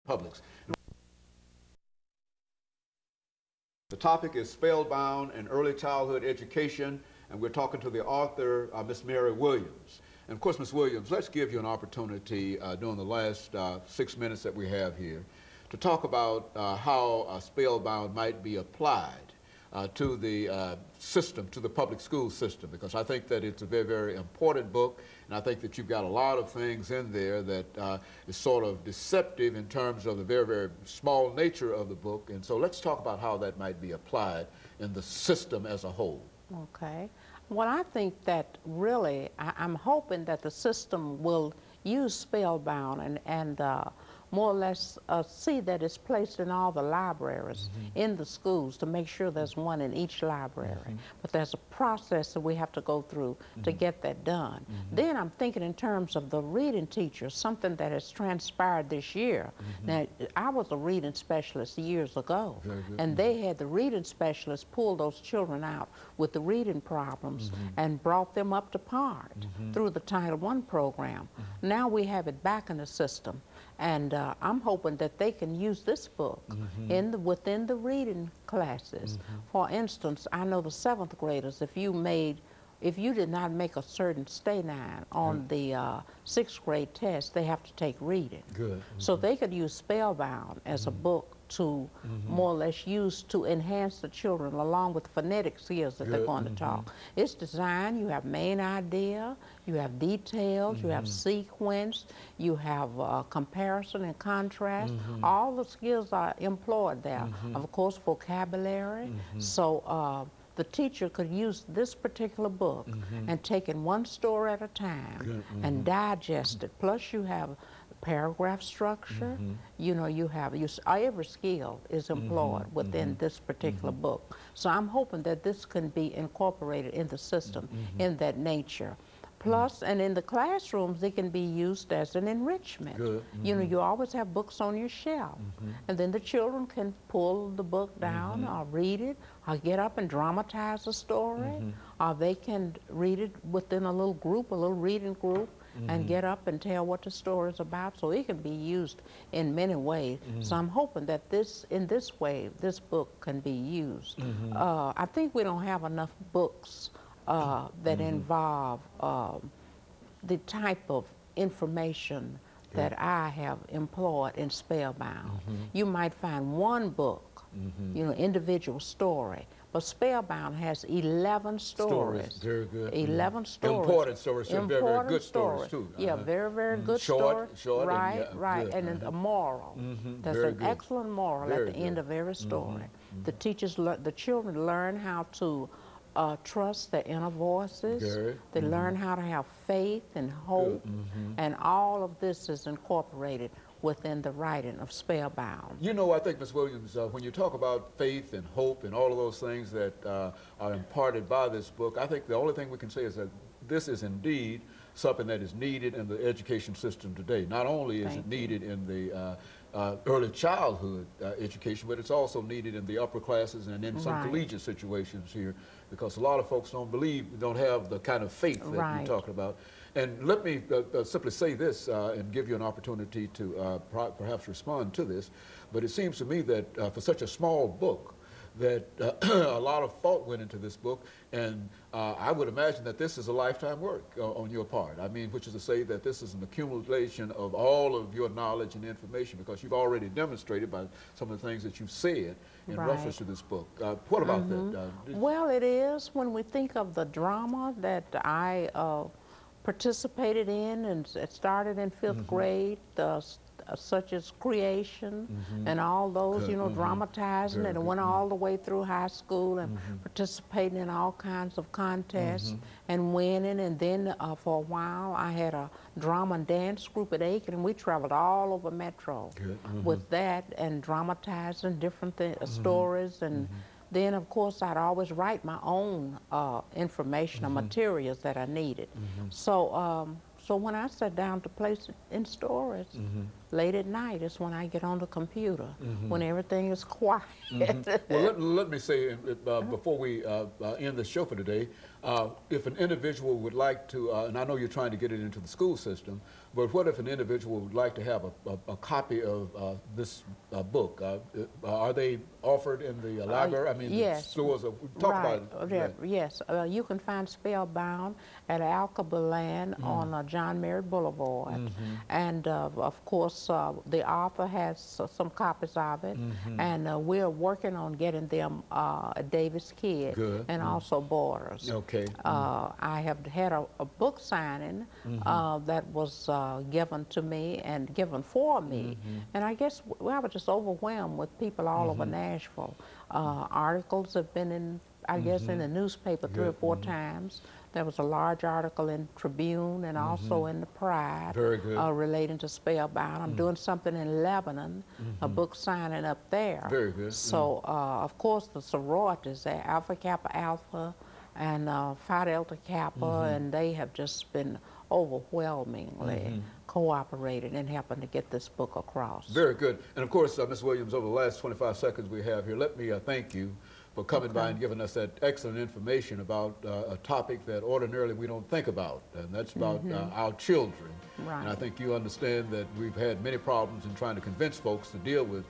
publics. The topic is Spellbound and Early Childhood Education, and we're talking to the author, Miss Mary Williams. And of course, Miss Williams, let's give you an opportunity during the last 6 minutes that we have here to talk about how Spellbound might be applied to the system, to the public school system, because I think that it's a very, very important book, and I think that you've got a lot of things in there that is sort of deceptive in terms of the very, very small nature of the book. And so let's talk about how that might be applied in the system as a whole. Okay. Well, I think that really, I'm hoping that the system will use Spellbound and more or less see that it's placed in all the libraries in the schools to make sure there's one in each library. But there's a process that we have to go through to get that done. Then I'm thinking in terms of the reading teachers, something that has transpired this year. Now, I was a reading specialist years ago, and they had the reading specialists pull those children out with the reading problems and brought them up to par through the Title I program. Now we have it back in the system. And I'm hoping that they can use this book within the reading classes. For instance, I know the 7th graders, if you did not make a certain stay-nine on the 6th grade test, they have to take reading. Good. So they could use Spellbound as a book to more or less use to enhance the children along with the phonetic skills that they're going to talk. It's designed, you have main idea, you have details, you have sequence, you have comparison and contrast. All the skills are employed there. Of course, vocabulary. So the teacher could use this particular book and take it one story at a time and digest it. Plus you have paragraph structure. You know, you have every skill is employed within this particular book. So I'm hoping that this can be incorporated in the system in that nature. Plus, and in the classrooms, they can be used as an enrichment. You know, you always have books on your shelf, and then the children can pull the book down or read it, or get up and dramatize a story, or they can read it within a little group, a little reading group, and get up and tell what the story is about. So it can be used in many ways. So I'm hoping that in this way, this book can be used. I think we don't have enough books that involve the type of information that I have employed in Spellbound. You might find one book, you know, individual story, but Spellbound has 11 stories. Very good. 11 stories. Important stories, very, very good stories too. Yeah, very, very good short, stories. Short, right, and, right, and a moral. There's an excellent moral at the end of every story. The the children learn how to trust their inner voices. They learn how to have faith and hope, and all of this is incorporated within the writing of Spellbound. You know, I think, Ms. Williams, when you talk about faith and hope and all of those things that are imparted by this book, I think the only thing we can say is that this is indeed something that is needed in the education system today. Not only is it needed in the early childhood education, but it's also needed in the upper classes and in some collegiate situations here, because a lot of folks don't have the kind of faith that you're talking about. And let me simply say this and give you an opportunity to perhaps respond to this, but it seems to me that for such a small book, that a lot of thought went into this book, and I would imagine that this is a lifetime work on your part. I mean, which is to say that this is an accumulation of all of your knowledge and information, because you've already demonstrated by some of the things that you've said in reference to this book. What about that? Well, it is. When we think of the drama that I participated in and it started in 5th grade, such as creation and all those, you know, dramatizing it, and went all the way through high school and participating in all kinds of contests and winning. And then for a while I had a drama and dance group at Aiken, and we traveled all over Metro with that and dramatizing different stories. And then, of course, I'd always write my own information or materials that I needed. So, so when I sat down to place it in stories, late at night is when I get on the computer, when everything is quiet. Well, let me say, before we end the show for today, if an individual would like to, and I know you're trying to get it into the school system, but what if an individual would like to have a copy of this book? Are they offered in the library? I mean, yes. the stores? Talk Right. about it. Yes, you can find Spellbound at Alkebulan on John Merritt Boulevard. And of course, the author has some copies of it, and we're working on getting them at Davis Kidd and also Borders. Okay. I have had a book signing that was given to me and given for me, and I guess I was just overwhelmed with people all over Nashville. Articles have been in, I guess, in the newspaper 3 or 4 times. There was a large article in Tribune and also in the Pride relating to Spellbound. I'm doing something in Lebanon, a book signing up there. Very good. So, of course, the sororities there, Alpha Kappa Alpha and Phi Delta Kappa, and they have just been overwhelmingly cooperated in helping to get this book across. Very good. And of course, Ms. Williams, over the last 25 seconds we have here, let me thank you for coming by and giving us that excellent information about a topic that ordinarily we don't think about, and that's about our children. Right. And I think you understand that we've had many problems in trying to convince folks to deal with